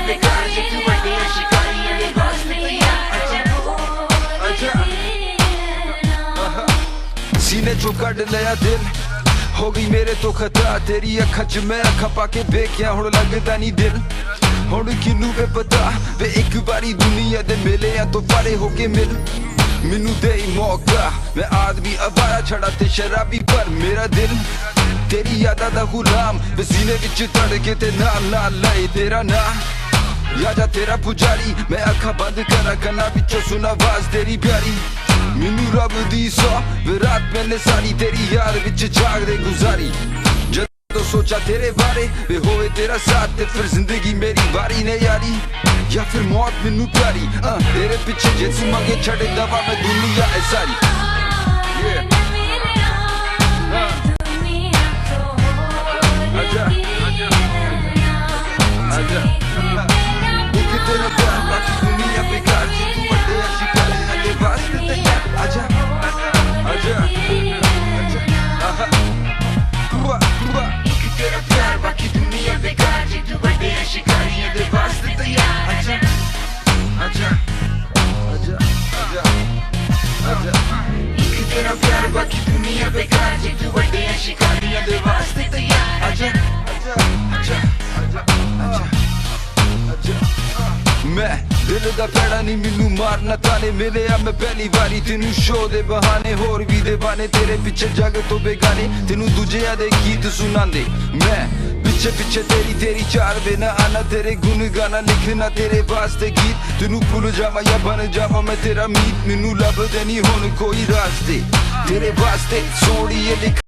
बेकार जे तू बड़े शिकारियां दे वास्ते सीने चो कड लिया दिल हो गई मेरे तो खता तेरी अखा च मैं अखा पाके बेख्या हुण लगदा नहीं दिल हुण किनू पे पता वे एक बारी दुनिया दे मेले तो परे होके मिल मैनू दे मौका मैं आदमी अबारा छड़ा ते शराबी पर मेरा दिल तेरी यादा दा गुलाम वे सीने विच धड़के ते नाल नाल लए तेरा नाम यादा तेरा पुजारी मैं अखा बंद करा कन्ना विचों सुना आवाज तेरी प्यारी मैनू रब दी सौ वे रात मैंने सारी तेरी याद विच जागदे गुजारी जदों सोचा तेरे बारे वे होवे तेरा साथ ते फिर जिंदगी मेरी बारी ने यारी या फिर मौत मैनू प्यारी तेरे पिछे जे तू मंगे छड़े दवा मैं दुनिया है सारी आजा आजा एक तेरा प्यार बाकी दुनिया बेकार जी तू बड़े शिकारियां दे वास्ते तैयार आजा आजा आजा दुआ एक तेरा प्यार बाकी दुनिया बेकार जे तू बड़े शिकारियां दे वास्ते तैयार आजा आजा आजा आजा आजा एक तेरा प्यार बाकी दुनिया बेकार जे तू बड़े शिकारियां दे वास्ते तैयार आजा आजा आजा आजा आजा आजा मैं दिल दा पैड़ा नहीं मैनू मारना ताने मिले मैं पहली बारी तेनू शो दे बहाने होर भी दे बाने तेरे पिछे जग तो बेगाने तेनू दूजिया दे गीत सुनांदे मैं पिछे पिछे तेरी तेरी चार बेना आना तेरे गुन गाना लिखना तेरे वास्ते गीत तेनू भूल जावा या बन जावा मैं तेरा मीत मैनू लभदे नहीं हुण कोई रास्ते तेरे वास्ते सोहणिए लिख